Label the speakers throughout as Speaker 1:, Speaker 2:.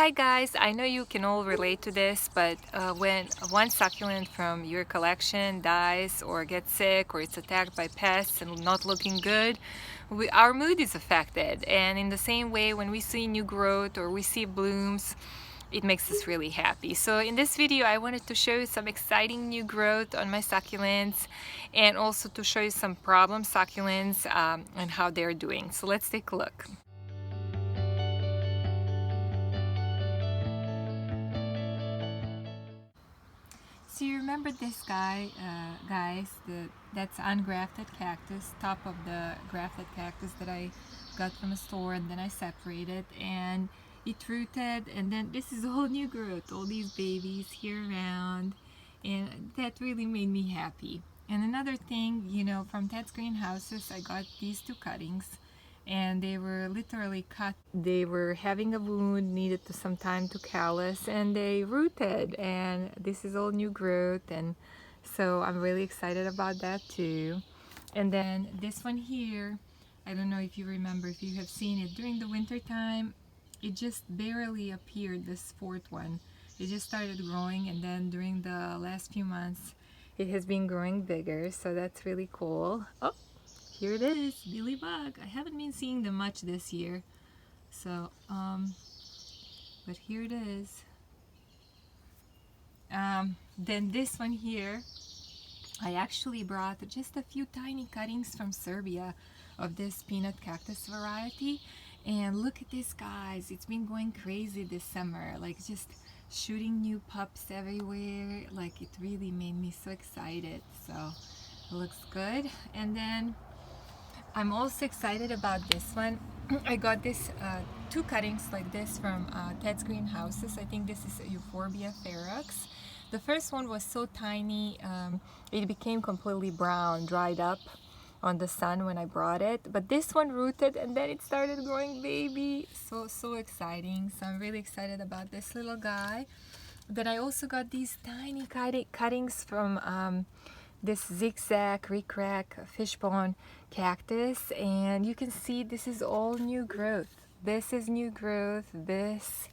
Speaker 1: Hi guys, I know you can all relate to this, but when one succulent from your collection dies or gets sick or it's attacked by pests and not looking good, our mood is affected. And in the same way, when we see new growth or we see blooms, it makes us really happy. So in this video, I wanted to show you some exciting new growth on my succulents and also to show you some problem succulents and how they're doing. So let's take a look. So you remember this guy, guys, that's ungrafted cactus, top of the grafted cactus that I got from a store, and then I separated and it rooted, and then this is all new growth, all these babies here around, and that really made me happy. And another thing, you know, from Ted's greenhouses, I got these two cuttings and they were literally cut. They were having a wound, needed some time to callus, and they rooted, and this is all new growth, and so I'm really excited about that too. And then this one here, I don't know if you remember, if you have seen it during the winter time, it just barely appeared, this fourth one. It just started growing, and then during the last few months it has been growing bigger, so that's really cool. Oh, here it is, Billy Bug. I haven't been seeing them much this year, so but here it is. Then this one here, I actually brought just a few tiny cuttings from Serbia of this peanut cactus variety, and look at this, guys. It's been going crazy this summer, like just shooting new pups everywhere. Like, it really made me so excited, so it looks good. And then I'm also excited about this one. I got this two cuttings like this from Ted's greenhouses. I think this is Euphorbia ferox. The first one was so tiny, it became completely brown, dried up on the sun when I brought it. But this one rooted and then it started growing baby. So exciting. So I'm really excited about this little guy. Then I also got these tiny cuttings from this zigzag rickrack fishbone cactus, and you can see this is all new growth. This is new growth, this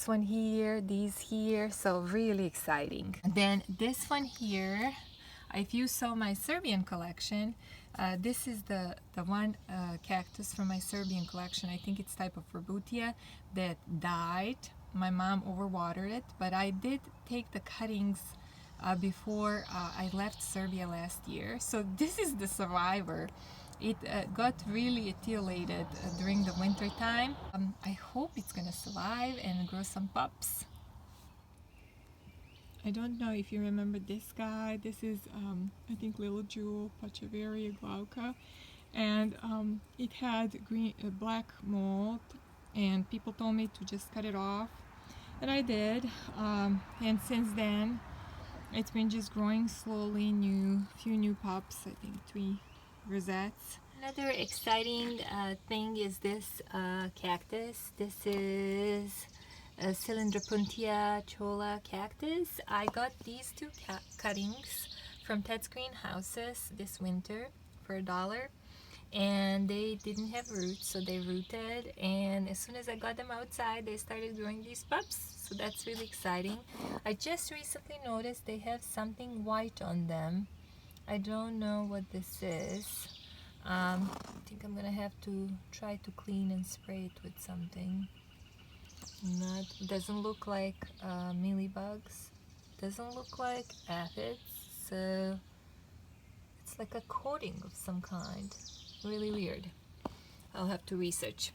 Speaker 1: one here, these here, so really exciting. And then this one here, if you saw my Serbian collection, this is the one cactus from my Serbian collection. I think it's type of Rebutia that died. My mom overwatered it, but I did take the cuttings before I left Serbia last year. So this is the survivor. It got really etiolated during the winter time. I hope it's gonna survive and grow some pups. I don't know if you remember this guy. This is I think Little Jewel Pachaveria glauca, and it had black mold, and people told me to just cut it off, and I did, and since then it's been just growing slowly. Few new pups, I think 3 rosettes. Another exciting thing is this cactus. This is Cylindropuntia chola cactus. I got these two cuttings from Ted's greenhouses this winter for $1, and they didn't have roots, so they rooted, and as soon as I got them outside they started growing these pups, so that's really exciting. I just recently noticed they have something white on them. I don't know what this is. I think I'm gonna have to try to clean and spray it with something. Doesn't look like mealybugs, doesn't look like aphids, so it's like a coating of some kind. Really weird. I'll have to research.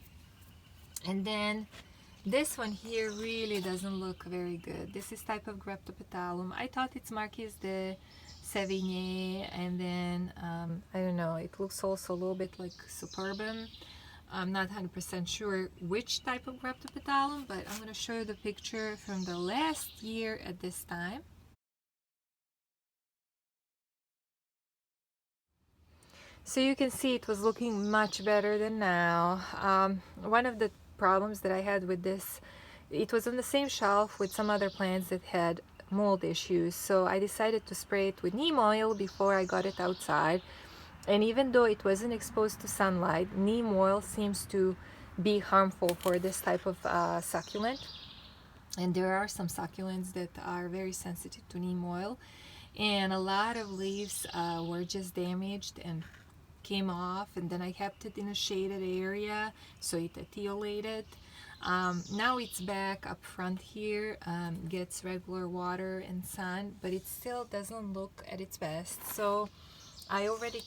Speaker 1: And then this one here really doesn't look very good. This is type of Graptopetalum. I thought it's Marquise de Sévigné, and then I don't know, it looks also a little bit like Superbum. I'm not 100% sure which type of Graptopetalum, but I'm going to show you the picture from the last year at this time. So you can see it was looking much better than now. One of the problems that I had with this, it was on the same shelf with some other plants that had mold issues, so I decided to spray it with neem oil before I got it outside. And even though it wasn't exposed to sunlight, neem oil seems to be harmful for this type of succulent. And there are some succulents that are very sensitive to neem oil, and a lot of leaves were just damaged and came off, and then I kept it in a shaded area so it etiolated. Now it's back up front here, gets regular water and sun, but it still doesn't look at its best. So I already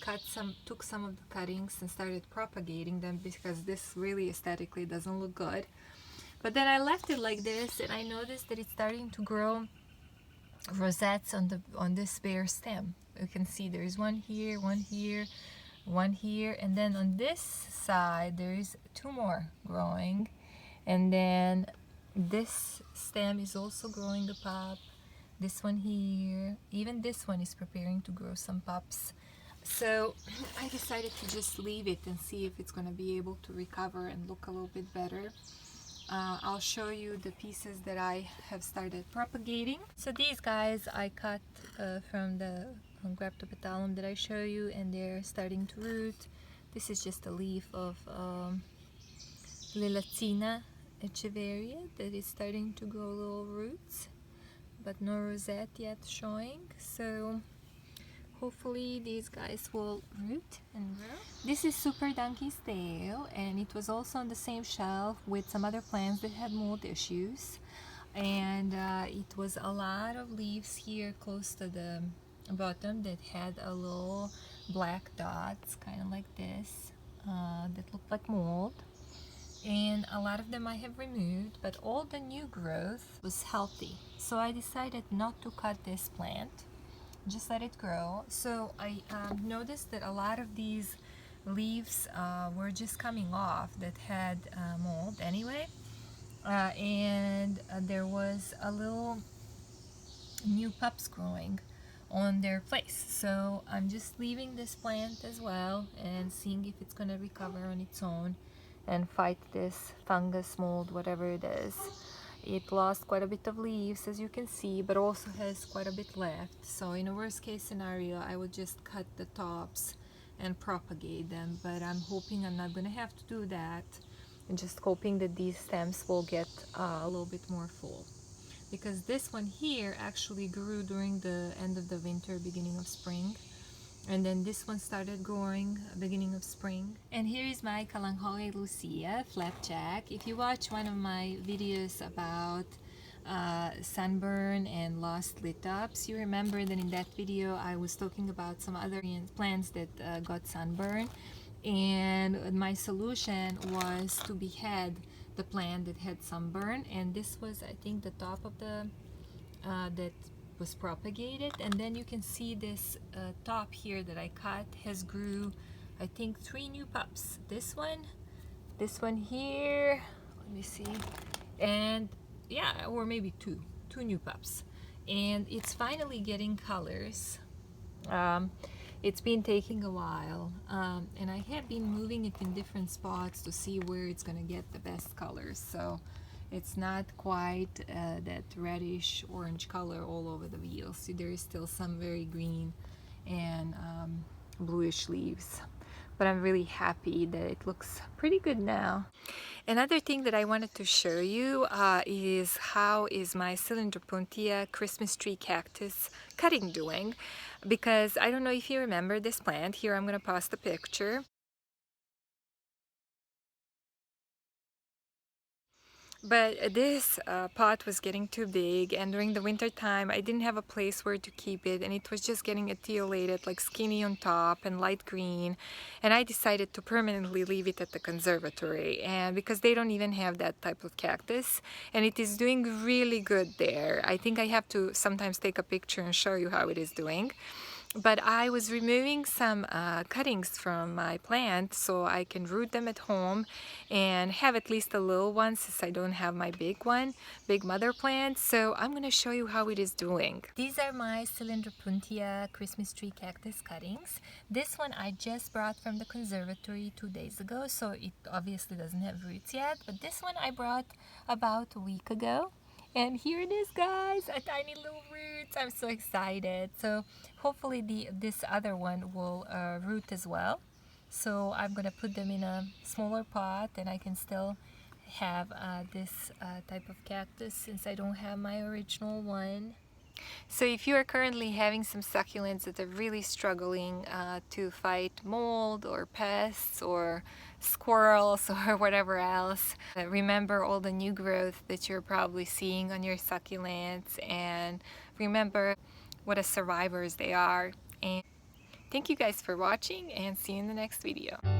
Speaker 1: took some of the cuttings and started propagating them because this really aesthetically doesn't look good. But then I left it like this, and I noticed that it's starting to grow rosettes on this bare stem. You can see there's one here, one here, one here, and then on this side there is two more growing, and then this stem is also growing a pup. This one here, even this one is preparing to grow some pups. So I decided to just leave it and see if it's going to be able to recover and look a little bit better. I'll show you the pieces that I have started propagating. So these guys I cut from the Graptopetalum that I show you, and they're starting to root. This is just a leaf of Lilacina echeveria that is starting to grow little roots, but no rosette yet showing. So hopefully these guys will root and grow. This is Super Donkey's tail, and it was also on the same shelf with some other plants that had mold issues. And it was a lot of leaves here close to the bottom that had a little black dots, kind of like this, that looked like mold. And a lot of them I have removed, but all the new growth was healthy. So I decided not to cut this plant, just let it grow. So I noticed that a lot of these leaves were just coming off that had mold anyway, and there was a little new pups growing on their place. So I'm just leaving this plant as well and seeing if it's going to recover on its own and fight this fungus, mold, whatever it is. It lost quite a bit of leaves, as you can see, but also has quite a bit left. So in a worst case scenario, I would just cut the tops and propagate them, but I'm hoping I'm not going to have to do that, and just hoping that these stems will get a little bit more full. Because this one here actually grew during the end of the winter, beginning of spring. And then this one started growing beginning of spring. And here is my Kalanchoe Lucia flapjack. If you watch one of my videos about sunburn and lost lit ups, you remember that in that video I was talking about some other plants that got sunburn, and my solution was to behead the plant that had sunburn. And this was, I think, the top of the that was propagated. And then you can see this top here that I cut has grew, I think, 3 new pups. This one here, let me see, and yeah, or maybe two new pups. And it's finally getting colors. It's been taking a while, and I have been moving it in different spots to see where it's gonna get the best colors. So it's not quite that reddish orange color all over the wheel. See, there is still some very green and bluish leaves, but I'm really happy that it looks pretty good now. Another thing that I wanted to show you is how is my Cylindropuntia Christmas tree cactus cutting doing, because I don't know if you remember this plant. Here I'm going to post a picture. But this pot was getting too big, and during the winter time I didn't have a place where to keep it, and it was just getting etiolated, like skinny on top and light green. And I decided to permanently leave it at the conservatory, and because they don't even have that type of cactus, and it is doing really good there. I think I have to sometimes take a picture and show you how it is doing. But I was removing some cuttings from my plant so I can root them at home and have at least a little one, since I don't have my big mother plant. So I'm going to show you how it is doing. These are my Cylindropuntia Christmas tree cactus cuttings. This one I just brought from the conservatory 2 days ago, so it obviously doesn't have roots yet. But this one I brought about a week ago. And here it is, guys, a tiny little roots. I'm so excited. So hopefully this other one will root as well. So I'm gonna put them in a smaller pot, and I can still have this type of cactus since I don't have my original one. So if you are currently having some succulents that are really struggling to fight mold or pests or squirrels or whatever else, remember all the new growth that you're probably seeing on your succulents, and remember what a survivors they are. And thank you guys for watching, and see you in the next video.